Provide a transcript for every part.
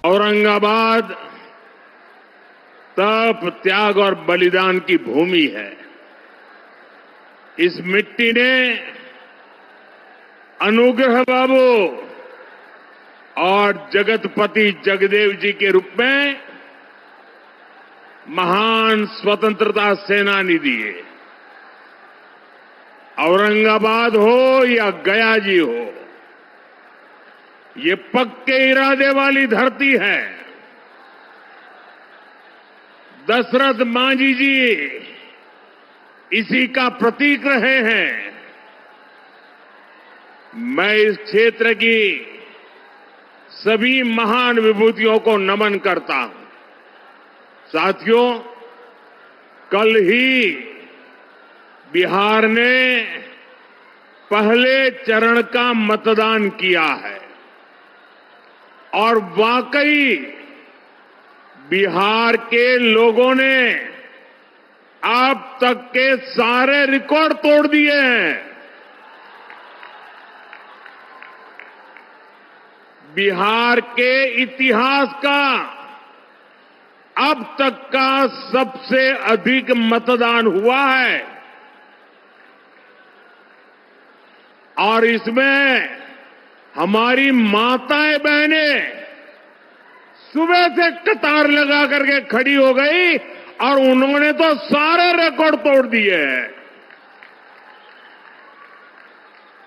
औरंगाबाद तप, त्याग और बलिदान की भूमि है। इस मिट्टी ने अनुग्रह बाबू और जगतपति जगदेव जी के रूप में महान स्वतंत्रता सेनानी दिए। औरंगाबाद हो या गया जी हो, ये पक्के इरादे वाली धरती है। दशरथ मांझी जी इसी का प्रतीक रहे हैं। मैं इस क्षेत्र की सभी महान विभूतियों को नमन करता हूं। साथियों, कल ही बिहार ने पहले चरण का मतदान किया है और वाकई बिहार के लोगों ने अब तक के सारे रिकॉर्ड तोड़ दिए हैं। बिहार के इतिहास का अब तक का सबसे अधिक मतदान हुआ है और इसमें हमारी माताएं बहनें सुबह से कतार लगा करके खड़ी हो गई और उन्होंने तो सारे रिकॉर्ड तोड़ दिए हैं।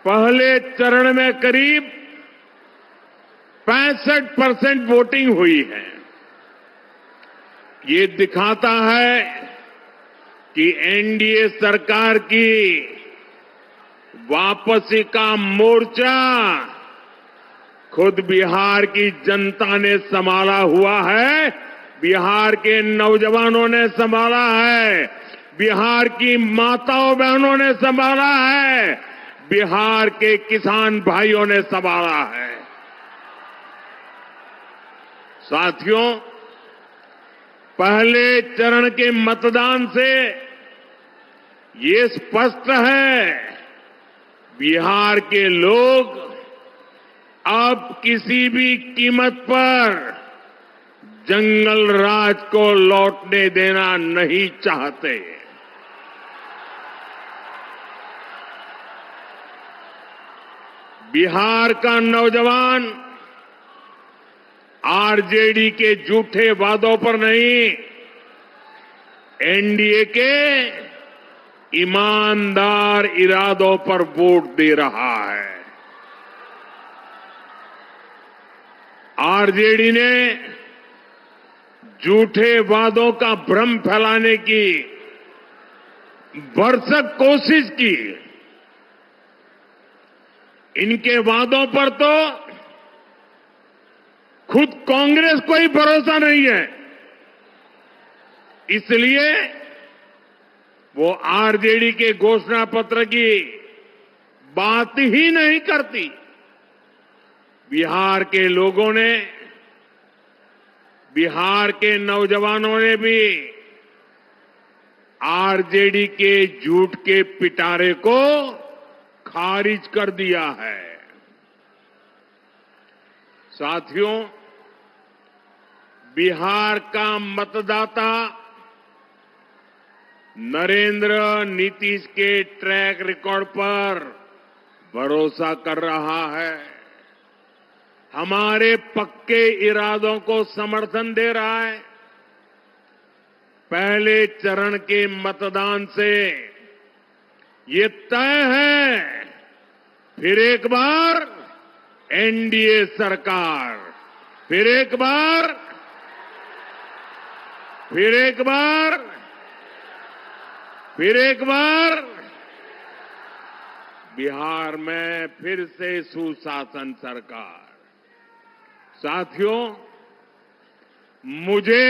पहले चरण में करीब 65% वोटिंग हुई है। ये दिखाता है कि एनडीए सरकार की वापसी का मोर्चा खुद बिहार की जनता ने संभाला हुआ है, बिहार के नौजवानों ने संभाला है, बिहार की माताओं बहनों ने संभाला है, बिहार के किसान भाइयों ने संभाला है। साथियों, पहले चरण के मतदान से ये स्पष्ट है, बिहार के लोग अब किसी भी कीमत पर जंगल राज को लौटने देना नहीं चाहते। बिहार का नौजवान आरजेडी के झूठे वादों पर नहीं, एनडीए के ईमानदार इरादों पर वोट दे रहा है। आरजेडी ने झूठे वादों का भ्रम फैलाने की भरसक कोशिश की। इनके वादों पर तो खुद कांग्रेस को ही भरोसा नहीं है, इसलिए वो आरजेडी के घोषणा पत्र की बात ही नहीं करती। बिहार के लोगों ने, बिहार के नौजवानों ने भी आरजेडी के झूठ के पिटारे को खारिज कर दिया है। साथियों, बिहार का मतदाता नरेंद्र नीतीश के ट्रैक रिकॉर्ड पर भरोसा कर रहा है, हमारे पक्के इरादों को समर्थन दे रहा है। पहले चरण के मतदान से ये तय है, फिर एक बार एनडीए सरकार, फिर एक बार बिहार में फिर से सुशासन सरकार। साथियों, मुझे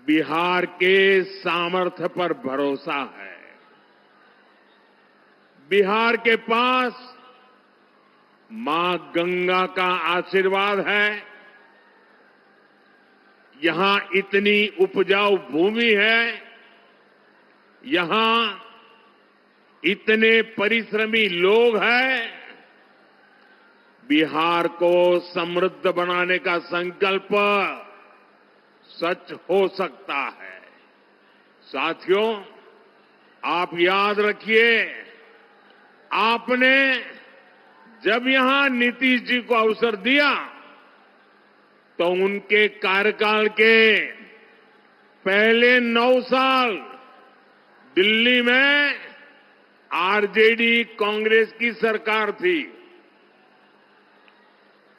बिहार के सामर्थ्य पर भरोसा है। बिहार के पास मां गंगा का आशीर्वाद है। यहां इतनी उपजाऊ भूमि है, यहां इतने परिश्रमी लोग हैं। बिहार को समृद्ध बनाने का संकल्प सच हो सकता है। साथियों, आप याद रखिए, आपने जब यहां नीतीश जी को अवसर दिया तो उनके कार्यकाल के पहले 9 साल दिल्ली में आरजेडी कांग्रेस की सरकार थी।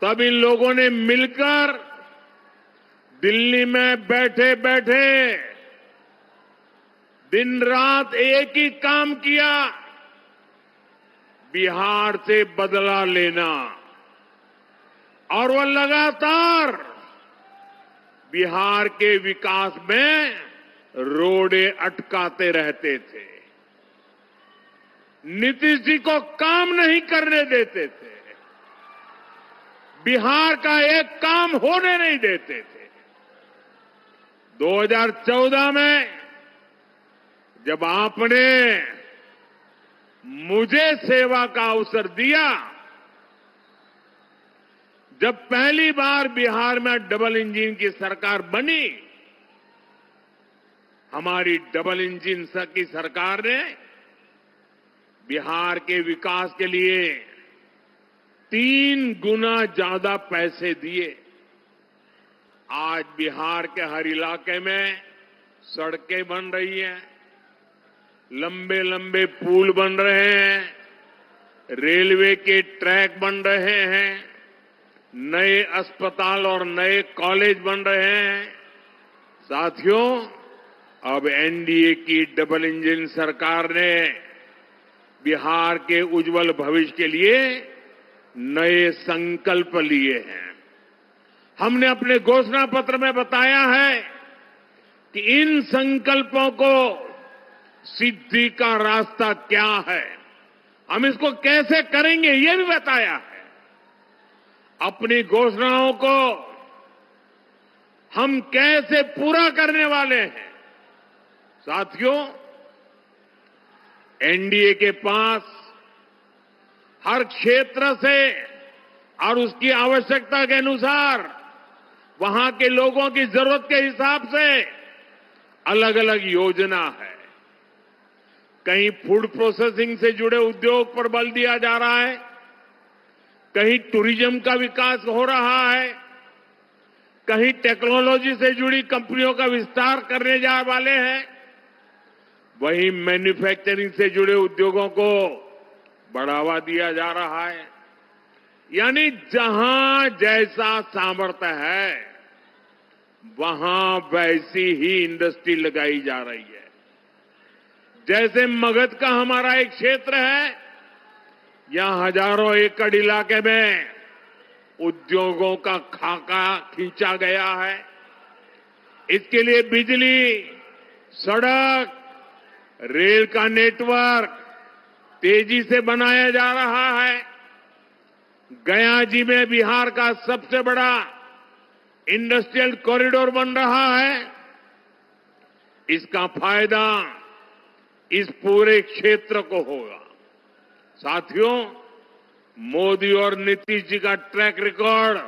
तब इन लोगों ने मिलकर दिल्ली में बैठे बैठे दिन रात एक ही काम किया, बिहार से बदला लेना। और वो लगातार बिहार के विकास में रोड़े अटकाते रहते थे, नीतीश जी को काम नहीं करने देते थे, बिहार का एक काम होने नहीं देते थे। 2014 में जब आपने मुझे सेवा का अवसर दिया, जब पहली बार बिहार में डबल इंजन की सरकार बनी, हमारी डबल इंजन की सरकार ने बिहार के विकास के लिए 3 गुना ज्यादा पैसे दिए। आज बिहार के हर इलाके में सड़कें बन रही हैं, लंबे लंबे पुल बन रहे हैं, रेलवे के ट्रैक बन रहे हैं, नए अस्पताल और नए कॉलेज बन रहे हैं। साथियों, अब एनडीए की डबल इंजन सरकार ने बिहार के उज्जवल भविष्य के लिए नए संकल्प लिए हैं। हमने अपने घोषणा पत्र में बताया है कि इन संकल्पों को सिद्धि का रास्ता क्या है, हम इसको कैसे करेंगे, ये भी बताया है। अपनी घोषणाओं को हम कैसे पूरा करने वाले हैं। साथियों, एनडीए के पास हर क्षेत्र से और उसकी आवश्यकता के अनुसार, वहां के लोगों की जरूरत के हिसाब से अलग अलग योजना है। कहीं फूड प्रोसेसिंग से जुड़े उद्योग पर बल दिया जा रहा है, कहीं टूरिज्म का विकास हो रहा है, कहीं टेक्नोलॉजी से जुड़ी कंपनियों का विस्तार करने जा वाले हैं, वहीं मैन्युफैक्चरिंग से जुड़े उद्योगों को बढ़ावा दिया जा रहा है। यानी जहां जैसा सामर्थ्य है, वहां वैसी ही इंडस्ट्री लगाई जा रही है। जैसे मगध का हमारा एक क्षेत्र है, यहां हजारों एकड़ इलाके में उद्योगों का खाका खींचा गया है। इसके लिए बिजली, सड़क, रेल का नेटवर्क तेजी से बनाया जा रहा है। गया जी में बिहार का सबसे बड़ा इंडस्ट्रियल कॉरिडोर बन रहा है। इसका फायदा इस पूरे क्षेत्र को होगा। साथियों, मोदी और नीतीश जी का ट्रैक रिकॉर्ड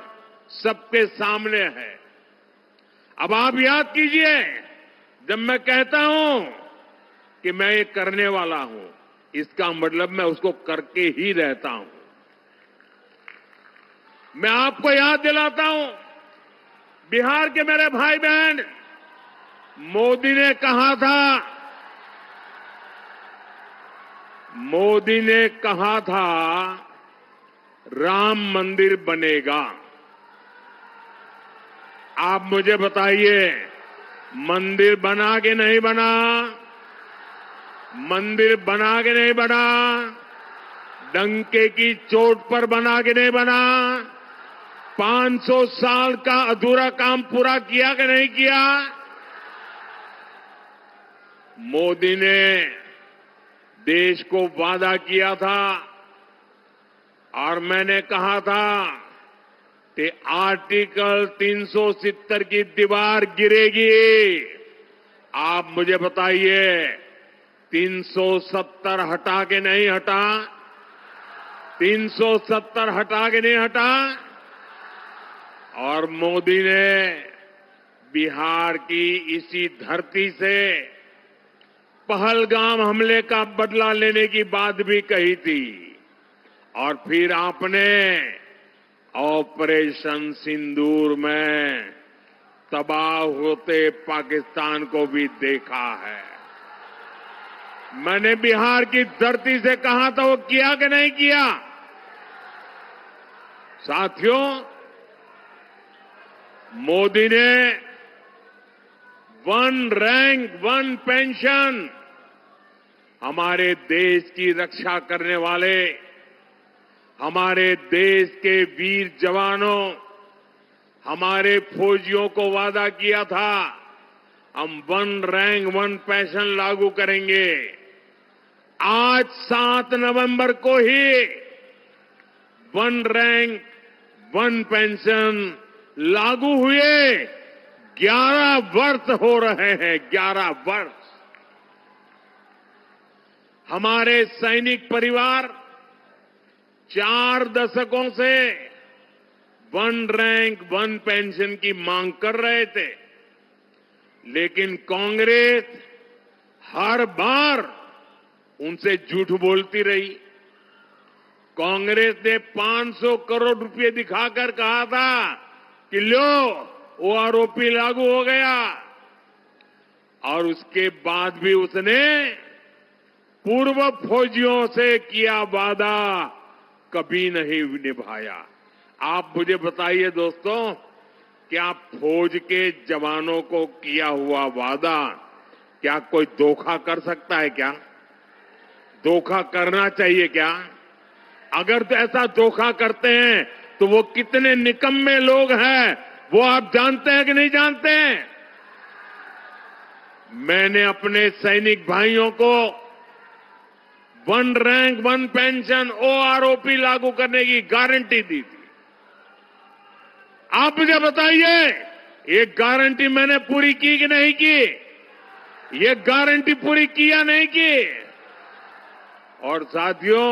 सबके सामने है। अब आप याद कीजिए, जब मैं कहता हूं कि मैं ये करने वाला हूं, इसका मतलब मैं उसको करके ही रहता हूं। मैं आपको याद दिलाता हूं, बिहार के मेरे भाई बहन, मोदी ने कहा था राम मंदिर बनेगा। आप मुझे बताइए, मंदिर बना के नहीं बना? मंदिर बना के नहीं बना? डंके की चोट पर बना के नहीं बना? 500 साल का अधूरा काम पूरा किया कि नहीं किया? मोदी ने देश को वादा किया था और मैंने कहा था कि आर्टिकल 370 की दीवार गिरेगी। आप मुझे बताइए, 370 हटा के नहीं हटा? 370 हटा के नहीं हटा, और मोदी ने बिहार की इसी धरती से पहलगाम हमले का बदला लेने की बात भी कही थी। और फिर आपने ऑपरेशन सिंदूर में तबाह होते पाकिस्तान को भी देखा है। मैंने बिहार की धरती से कहा था, वो किया कि नहीं किया? साथियों, मोदी ने वन रैंक वन पेंशन, हमारे देश की रक्षा करने वाले, हमारे देश के वीर जवानों, हमारे फौजियों को वादा किया था, हम वन रैंक वन पेंशन लागू करेंगे। आज 7 नवंबर को ही वन रैंक वन पेंशन लागू हुए 11 वर्ष हो रहे हैं। 11 वर्ष। हमारे सैनिक परिवार 4 दशकों से वन रैंक वन पेंशन की मांग कर रहे थे, लेकिन कांग्रेस हर बार उनसे झूठ बोलती रही। कांग्रेस ने 500 करोड़ रुपए दिखाकर कहा था कि लो वो आरोपी लागू हो गया, और उसके बाद भी उसने पूर्व फौजियों से किया वादा कभी नहीं निभाया। आप मुझे बताइए दोस्तों, क्या फौज के जवानों को किया हुआ वादा क्या कोई धोखा कर सकता है? क्या धोखा करना चाहिए क्या? अगर तो ऐसा धोखा करते हैं तो वो कितने निकम्मे लोग हैं, वो आप जानते हैं कि नहीं जानते हैं? मैंने अपने सैनिक भाइयों को one rank one pension OROP लागू करने की गारंटी दी थी। आप मुझे बताइए, ये गारंटी मैंने पूरी की कि नहीं की? ये गारंटी पूरी की या नहीं की? और साथियों,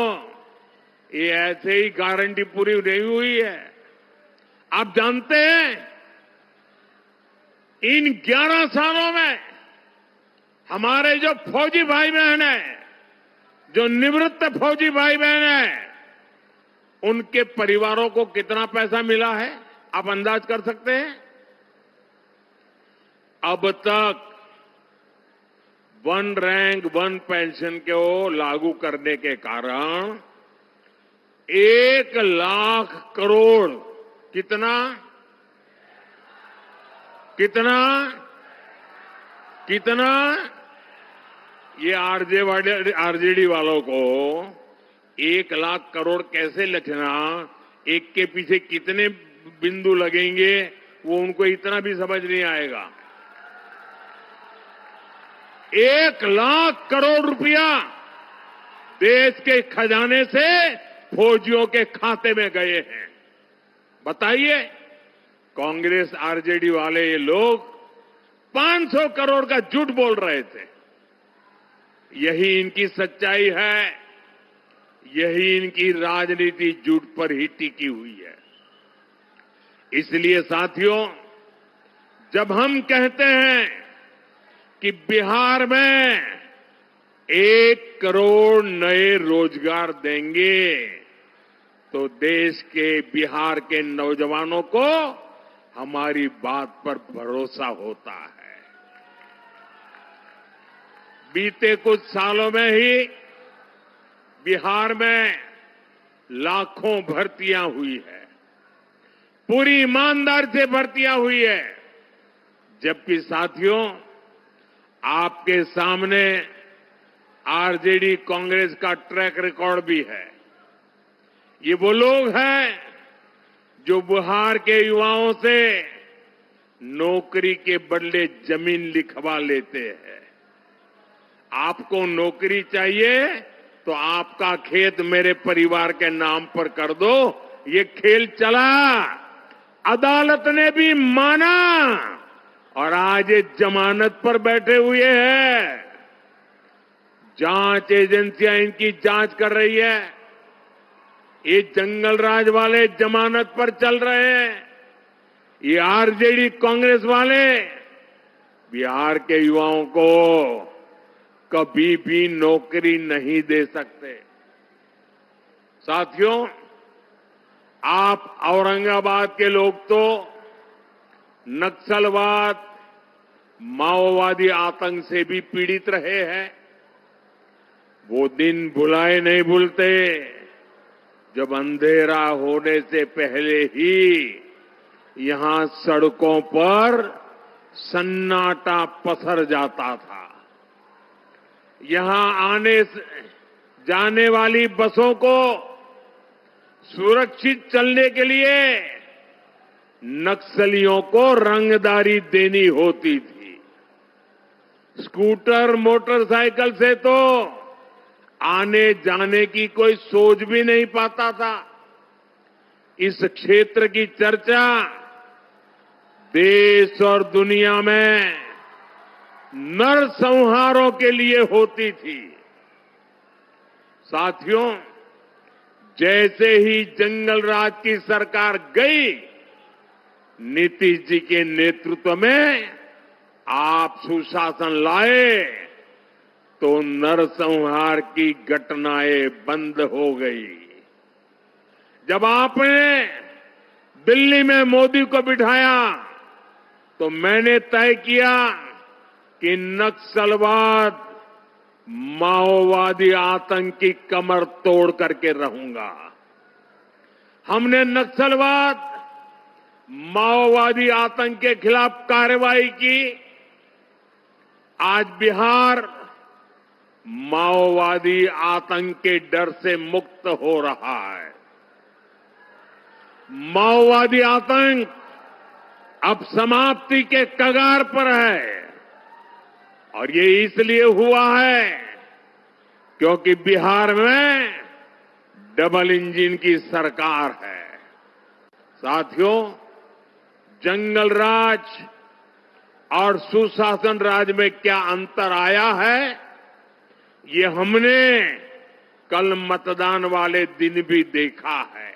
ये ऐसे ही गारंटी पूरी नहीं हुई है। आप जानते हैं, इन 11 सालों में हमारे जो फौजी भाई बहन हैं, जो निवृत्त फौजी भाई बहन हैं, उनके परिवारों को कितना पैसा मिला है? आप अंदाज कर सकते हैं? अब तक वन रैंक वन पेंशन को लागू करने के कारण 1 लाख करोड़ कितना कितना कितना ये आरजेडी वालों को 1 लाख करोड़ कैसे लिखना, एक के पीछे कितने बिंदु लगेंगे, वो उनको इतना भी समझ नहीं आएगा। 1 लाख करोड़ रुपया देश के खजाने से फौजियों के खाते में गए हैं। बताइए, कांग्रेस आरजेडी वाले ये लोग 500 करोड़ का झूठ बोल रहे थे। यही इनकी सच्चाई है, यही इनकी राजनीति झूठ पर ही टिकी हुई है। इसलिए साथियों, जब हम कहते हैं कि बिहार में 1 करोड़ नए रोजगार देंगे, तो देश के बिहार के नौजवानों को हमारी बात पर भरोसा होता है। बीते कुछ सालों में ही बिहार में लाखों भर्तियां हुई है, पूरी ईमानदारी से भर्तियां हुई है। जबकि साथियों, आपके सामने आरजेडी कांग्रेस का ट्रैक रिकॉर्ड भी है। ये वो लोग हैं जो बिहार के युवाओं से नौकरी के बदले जमीन लिखवा लेते हैं। आपको नौकरी चाहिए तो आपका खेत मेरे परिवार के नाम पर कर दो। ये खेल चला, अदालत ने भी माना, और आज ये जमानत पर बैठे हुए हैं। जांच एजेंसियां इनकी जांच कर रही है। ये जंगल राज वाले जमानत पर चल रहे हैं। ये आरजेडी कांग्रेस वाले बिहार के युवाओं को कभी भी नौकरी नहीं दे सकते। साथियों, आप औरंगाबाद के लोग तो नक्सलवाद, माओवादी आतंक से भी पीड़ित रहे हैं। वो दिन भुलाए नहीं भूलते जब अंधेरा होने से पहले ही यहां सड़कों पर सन्नाटा पसर जाता था। यहां आने जाने वाली बसों को सुरक्षित चलने के लिए नक्सलियों को रंगदारी देनी होती थी। स्कूटर, मोटरसाइकिल से तो आने जाने की कोई सोच भी नहीं पाता था। इस क्षेत्र की चर्चा देश और दुनिया में नरसंहारों के लिए होती थी। साथियों, जैसे ही जंगल राज की सरकार गई, नीतीश जी के नेतृत्व में आप सुशासन लाए तो नरसंहार की घटनाएं बंद हो गई। जब आपने दिल्ली में मोदी को बिठाया तो मैंने तय किया कि नक्सलवाद, माओवादी आतंक की कमर तोड़ करके रहूंगा। हमने नक्सलवाद, माओवादी आतंक के खिलाफ कार्रवाई की। आज बिहार माओवादी आतंक के डर से मुक्त हो रहा है। माओवादी आतंक अब समाप्ति के कगार पर है और ये इसलिए हुआ है क्योंकि बिहार में डबल इंजन की सरकार है। साथियों, जंगल राज और सुशासन राज में क्या अंतर आया है, ये हमने कल मतदान वाले दिन भी देखा है।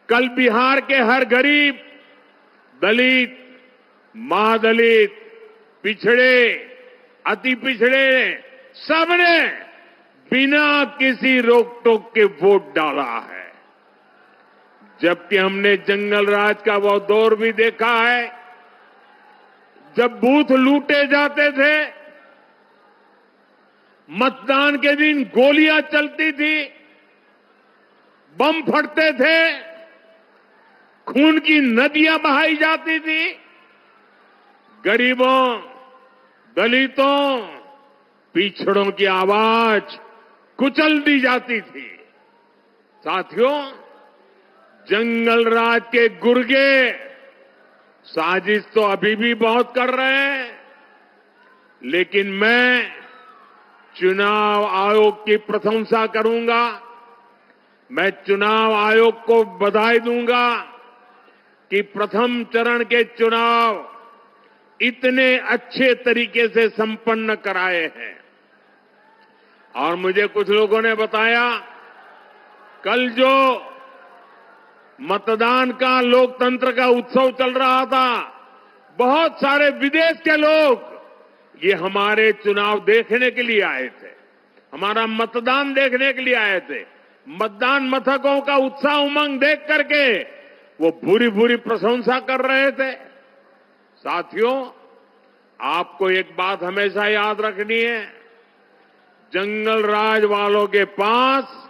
कल बिहार के हर गरीब, दलित, महादलित, पिछड़े, अति पिछड़े, सबने बिना किसी रोक टोक के वोट डाला है। जबकि हमने जंगल राज का वो दौर भी देखा है जब बूथ लूटे जाते थे, मतदान के दिन गोलियां चलती थी, बम फटते थे, खून की नदियां बहाई जाती थी, गरीबों, दलितों, पिछड़ों की आवाज कुचल दी जाती थी। साथियों, जंगल राज के गुर्गे साजिश तो अभी भी बहुत कर रहे हैं, लेकिन मैं चुनाव आयोग की प्रशंसा करूंगा। मैं चुनाव आयोग को बधाई दूंगा कि प्रथम चरण के चुनाव इतने अच्छे तरीके से संपन्न कराए हैं। और मुझे कुछ लोगों ने बताया, कल जो मतदान का, लोकतंत्र का उत्सव चल रहा था, बहुत सारे विदेश के लोग ये हमारे चुनाव देखने के लिए आए थे, हमारा मतदान देखने के लिए आए थे। मतदान मथकों का उत्साह उमंग देख करके वो भूरी भूरी प्रशंसा कर रहे थे। साथियों, आपको एक बात हमेशा याद रखनी है, जंगल राज वालों के पास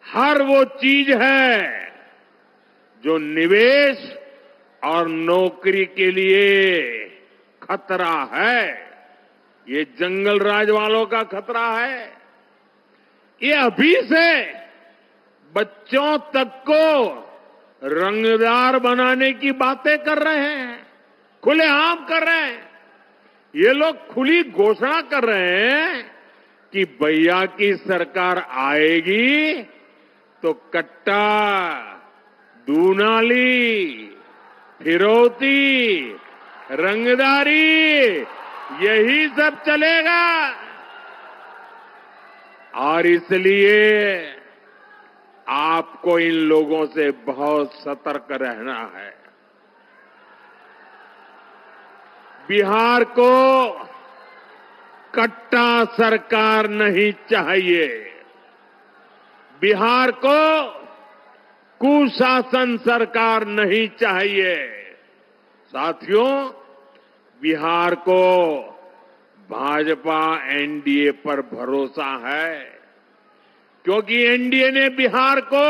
हर वो चीज है जो निवेश और नौकरी के लिए खतरा है। ये जंगल राज वालों का खतरा है। ये अभी से बच्चों तक को रंगदार बनाने की बातें कर रहे हैं, खुलेआम कर रहे हैं। ये लोग खुली घोषणा कर रहे हैं कि भैया की सरकार आएगी तो कट्टा, दूनाली, फिरौती, रंगदारी, यही सब चलेगा। और इसलिए आपको इन लोगों से बहुत सतर्क रहना है। बिहार को कट्टा सरकार नहीं चाहिए। बिहार को कुशासन सरकार नहीं चाहिए। साथियों, बिहार को भाजपा एनडीए पर भरोसा है, क्योंकि एनडीए ने बिहार को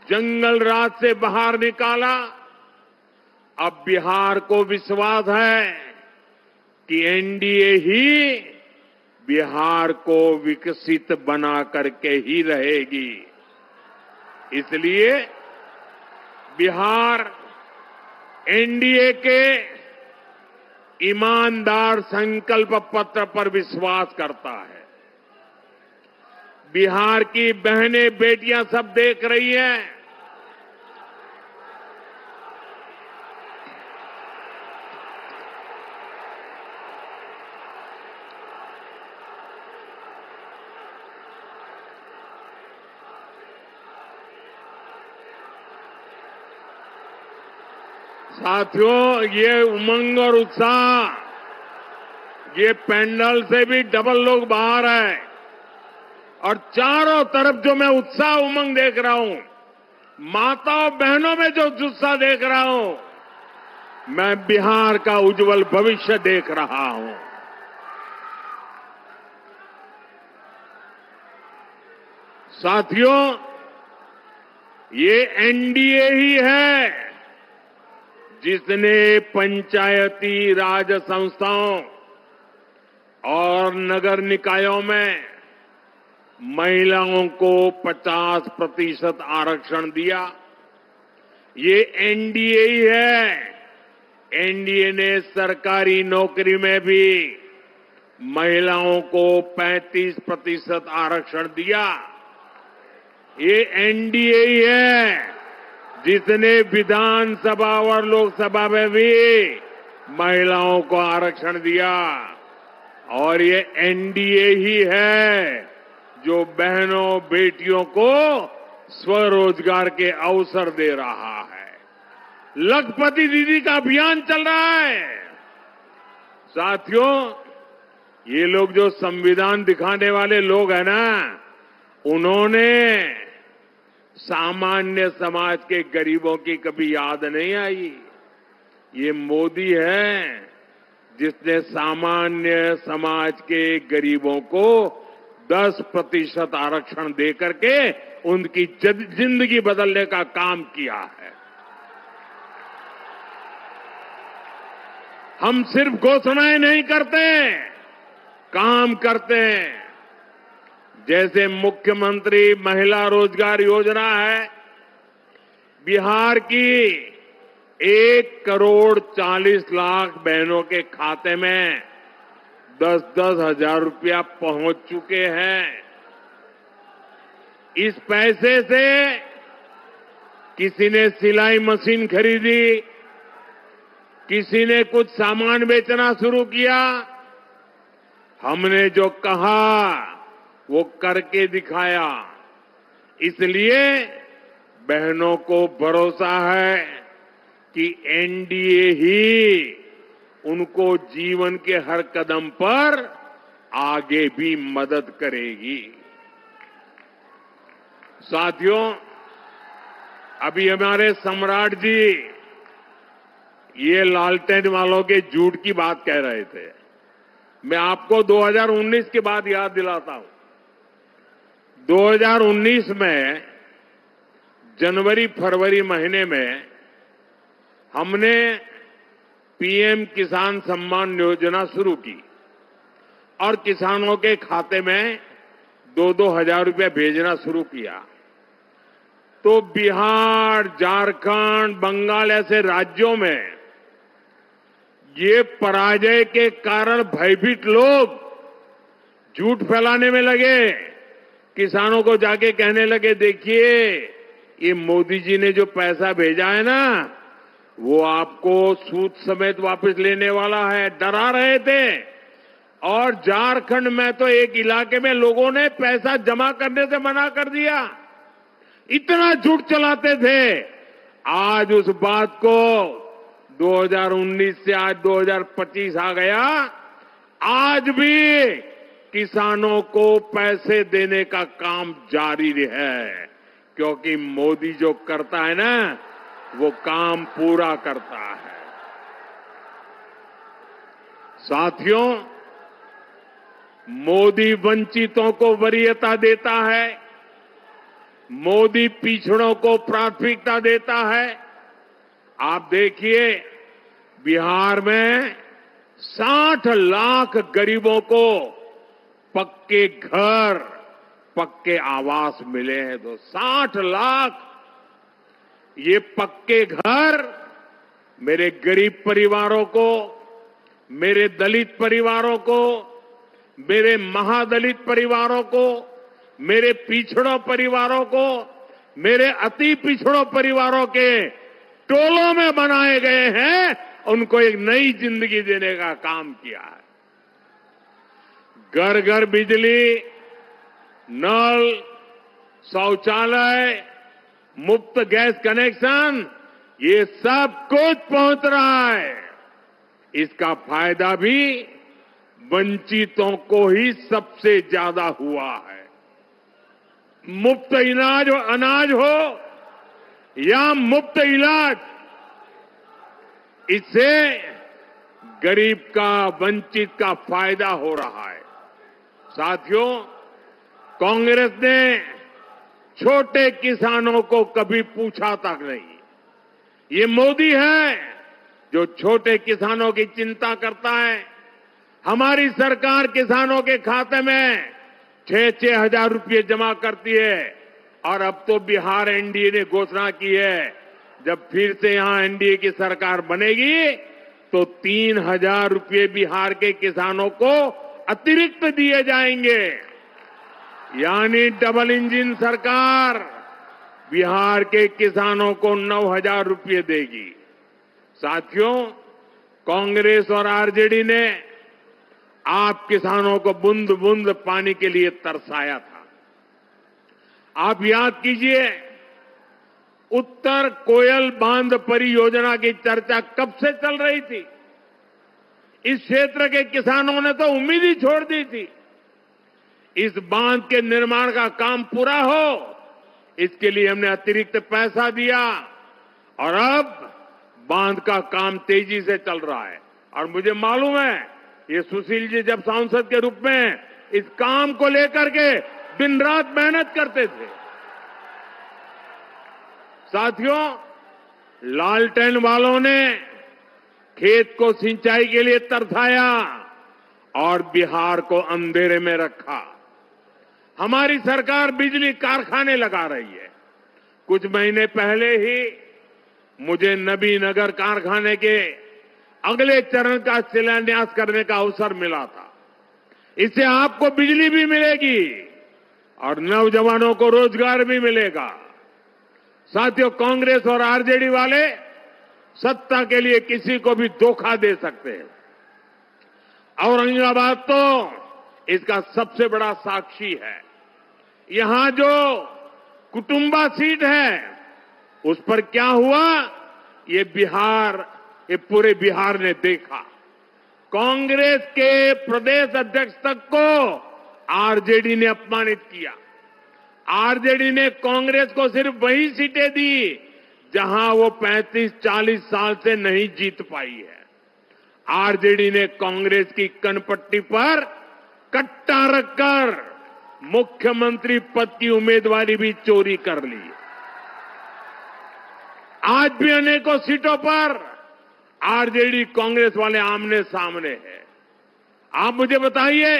जंगल राज से बाहर निकाला। अब बिहार को विश्वास है कि एनडीए ही बिहार को विकसित बना करके ही रहेगी। इसलिए बिहार एनडीए के ईमानदार संकल्प पत्र पर विश्वास करता है। बिहार की बहनें बेटियां सब देख रही हैं। साथियों, ये उमंग और उत्साह, ये पैंडल से भी डबल लोग बाहर है और चारों तरफ जो मैं उत्साह उमंग देख रहा हूं, माताओं बहनों में जो जुस्सा देख रहा हूं, मैं बिहार का उज्जवल भविष्य देख रहा हूं। साथियों, ये एनडीए ही है जिसने पंचायती राज संस्थाओं और नगर निकायों में महिलाओं को 50% आरक्षण दिया। ये एनडीए ही है। एनडीए ने सरकारी नौकरी में भी महिलाओं को 35% आरक्षण दिया। ये एनडीए ही है जिसने विधानसभा और लोकसभा में भी महिलाओं को आरक्षण दिया। और ये एनडीए ही है जो बहनों बेटियों को स्वरोजगार के अवसर दे रहा है। लखपति दीदी का अभियान चल रहा है। साथियों, ये लोग जो संविधान दिखाने वाले लोग हैं ना, उन्होंने सामान्य समाज के गरीबों की कभी याद नहीं आई। ये मोदी है जिसने सामान्य समाज के गरीबों को 10% आरक्षण देकर के उनकी जिंदगी बदलने का काम किया है। हम सिर्फ घोषणाएं नहीं करते, काम करते हैं। जैसे मुख्यमंत्री महिला रोजगार योजना है, बिहार की 1,40,00,000 बहनों के खाते में 10-10 हजार रुपया पहुंच चुके हैं। इस पैसे से किसी ने सिलाई मशीन खरीदी, किसी ने कुछ सामान बेचना शुरू किया। हमने जो कहा वो करके दिखाया। इसलिए बहनों को भरोसा है कि एनडीए ही उनको जीवन के हर कदम पर आगे भी मदद करेगी। साथियों, अभी हमारे सम्राट जी ये लालटेन वालों के झूठ की बात कह रहे थे। मैं आपको 2019 की बात याद दिलाता हूं। 2019 में जनवरी फरवरी महीने में हमने पीएम किसान सम्मान योजना शुरू की और किसानों के खाते में 2-2 हजार रुपये भेजना शुरू किया। तो बिहार, झारखंड, बंगाल ऐसे राज्यों में ये पराजय के कारण भयभीत लोग झूठ फैलाने में लगे। किसानों को जाके कहने लगे, देखिए ये मोदी जी ने जो पैसा भेजा है ना, वो आपको सूद समेत वापस लेने वाला है। डरा रहे थे। और झारखंड में तो एक इलाके में लोगों ने पैसा जमा करने से मना कर दिया। इतना झूठ चलाते थे। आज उस बात को 2019 से आज 2025 आ गया, आज भी किसानों को पैसे देने का काम जारी है, क्योंकि मोदी जो करता है ना, वो काम पूरा करता है। साथियों, मोदी वंचितों को वरीयता देता है, मोदी पिछड़ों को प्राथमिकता देता है। आप देखिए, बिहार में 60 लाख गरीबों को पक्के घर, पक्के आवास मिले हैं। तो 60 लाख ये पक्के घर मेरे गरीब परिवारों को, मेरे दलित परिवारों को, मेरे महादलित परिवारों को, मेरे पिछड़ों परिवारों को, मेरे अति पिछड़ों परिवारों के टोलों में बनाए गए हैं। उनको एक नई जिंदगी देने का काम किया है। घर घर बिजली, नल, शौचालय, मुफ्त गैस कनेक्शन, ये सब कुछ पहुंच रहा है। इसका फायदा भी वंचितों को ही सबसे ज्यादा हुआ है। मुफ्त अनाज हो या मुफ्त इलाज, इससे गरीब का, वंचित का फायदा हो रहा है। साथियों, कांग्रेस ने छोटे किसानों को कभी पूछा तक नहीं। ये मोदी है जो छोटे किसानों की चिंता करता है। हमारी सरकार किसानों के खाते में 6-6 हजार रुपये जमा करती है। और अब तो बिहार एनडीए ने घोषणा की है, जब फिर से यहां एनडीए की सरकार बनेगी तो 3,000 रुपये बिहार के किसानों को अतिरिक्त दिए जाएंगे। यानी डबल इंजन सरकार बिहार के किसानों को 9,000 रुपये देगी। साथियों, कांग्रेस और आरजेडी ने आप किसानों को बूंद बूंद पानी के लिए तरसाया था। आप याद कीजिए, उत्तर कोयल बांध परियोजना की चर्चा कब से चल रही थी। इस क्षेत्र के किसानों ने तो उम्मीद ही छोड़ दी थी। इस बांध के निर्माण का काम पूरा हो, इसके लिए हमने अतिरिक्त पैसा दिया और अब बांध का काम तेजी से चल रहा है। और मुझे मालूम है, ये सुशील जी जब सांसद के रूप में इस काम को लेकर के दिन रात मेहनत करते थे। साथियों, लालटेन वालों ने खेत को सिंचाई के लिए तरसाया और बिहार को अंधेरे में रखा। हमारी सरकार बिजली कारखाने लगा रही है। कुछ महीने पहले ही मुझे नबीनगर कारखाने के अगले चरण का शिलान्यास करने का अवसर मिला था। इससे आपको बिजली भी मिलेगी और नौजवानों को रोजगार भी मिलेगा। साथियों, कांग्रेस और आरजेडी वाले सत्ता के लिए किसी को भी धोखा दे सकते हैं। औरंगाबाद तो इसका सबसे बड़ा साक्षी है। यहां जो कुटुंबा सीट है, उस पर क्या हुआ, ये पूरे बिहार ने देखा। कांग्रेस के प्रदेश अध्यक्ष तक को आरजेडी ने अपमानित किया। आरजेडी ने कांग्रेस को सिर्फ वही सीटें दी जहां वो 35-40 साल से नहीं जीत पाई है। आरजेडी ने कांग्रेस की कनपट्टी पर कट्टा रखकर मुख्यमंत्री पद की उम्मीदवारी भी चोरी कर ली। आज भी अनेकों सीटों पर आरजेडी कांग्रेस वाले आमने सामने हैं। आप मुझे बताइए,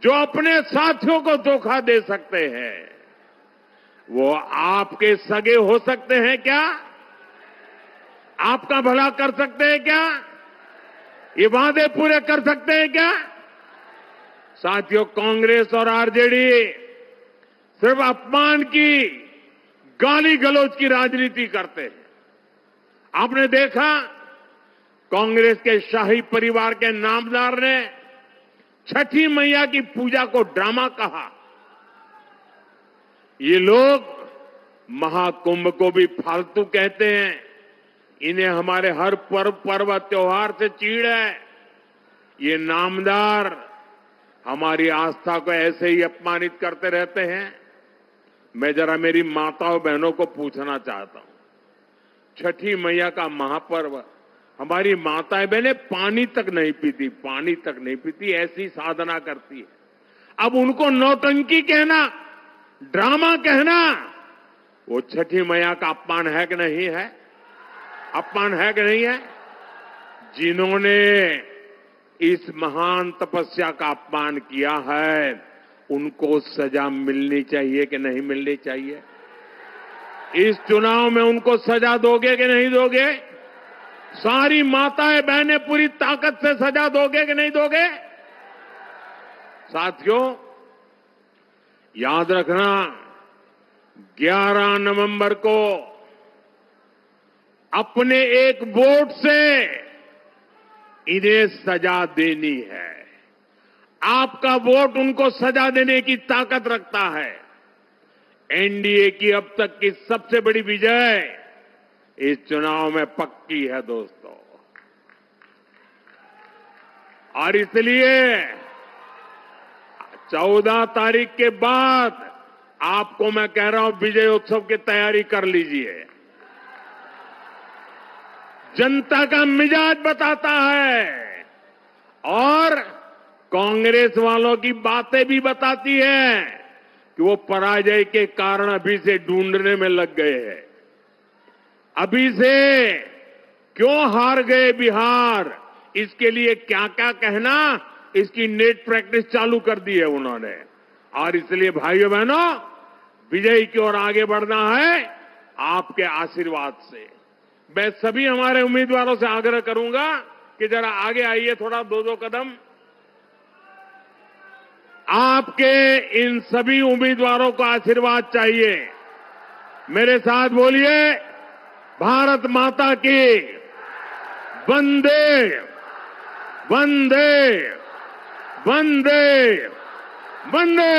जो अपने साथियों को धोखा दे सकते हैं, वो आपके सगे हो सकते हैं क्या? आपका भला कर सकते हैं क्या? ये वादे पूरे कर सकते हैं क्या? साथियों, कांग्रेस और आरजेडी सिर्फ अपमान की, गाली गलौज की राजनीति करते हैं। आपने देखा, कांग्रेस के शाही परिवार के नामदार ने छठी मैया की पूजा को ड्रामा कहा। ये लोग महाकुंभ को भी फालतू कहते हैं। इन्हें हमारे हर पर्व त्योहार से चीड़ है। ये नामदार हमारी आस्था को ऐसे ही अपमानित करते रहते हैं। मैं जरा मेरी माताओं बहनों को पूछना चाहता हूं, छठी मैया का महापर्व, हमारी माताएं बहनें पानी तक नहीं पीती, ऐसी साधना करती है। अब उनको नौटंकी कहना, ड्रामा कहना, वो छठी मैया का अपमान है कि नहीं है? अपमान है कि नहीं है? जिन्होंने इस महान तपस्या का अपमान किया है, उनको सजा मिलनी चाहिए कि नहीं मिलनी चाहिए? इस चुनाव में उनको सजा दोगे कि नहीं दोगे? सारी माताएं बहनें पूरी ताकत से सजा दोगे कि नहीं दोगे? साथियों, याद रखना, 11 नवंबर को अपने एक वोट से इन्हें सजा देनी है। आपका वोट उनको सजा देने की ताकत रखता है। एनडीए की अब तक की सबसे बड़ी विजय इस चुनाव में पक्की है दोस्तों। और इसलिए 14 तारीख के बाद आपको मैं कह रहा हूं, विजय उत्सव की तैयारी कर लीजिए। जनता का मिजाज बताता है और कांग्रेस वालों की बातें भी बताती है कि वो पराजय के कारण अभी से ढूंढने में लग गए हैं। अभी से क्यों हार गए बिहार, इसके लिए क्या क्या कहना, इसकी नेट प्रैक्टिस चालू कर दी है उन्होंने। और इसलिए भाइयों बहनों, विजय की ओर आगे बढ़ना है आपके आशीर्वाद से। मैं सभी हमारे उम्मीदवारों से आग्रह करूंगा कि जरा आगे आइए, थोड़ा 2-2 कदम। आपके इन सभी उम्मीदवारों को आशीर्वाद चाहिए। मेरे साथ बोलिए, भारत माता की वंदे वंदे वंदे वंदे।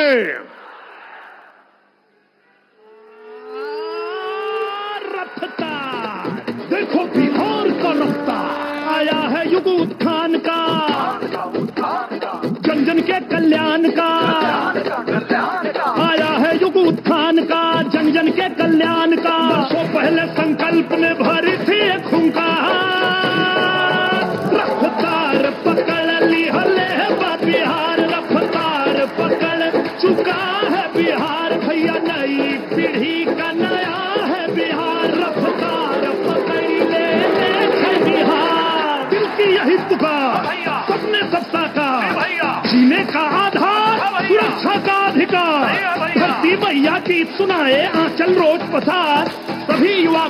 रफ्तार देखो बिहार का रफ्तार, आया है युग उत्थान का, जन जन के कल्याण का, आया है युग उत्थान का, जन जन के कल्याण का। वर्षों पहले संकल्प ने भरी थी एक हुंकार, रफ्तार पकड़ ली हले बिहार, रफ्तार पकड़ चुका है बिहार। भैया नई पीढ़ी का नया है बिहार, रफ्तार पकड़ ले बिहार। दिल की यही पुकार, सपने सबका का, जीने का आधार, सुरक्षा का अधिकार। धरती मैया की सुनाए आंचल रोज पसार, सभी युवा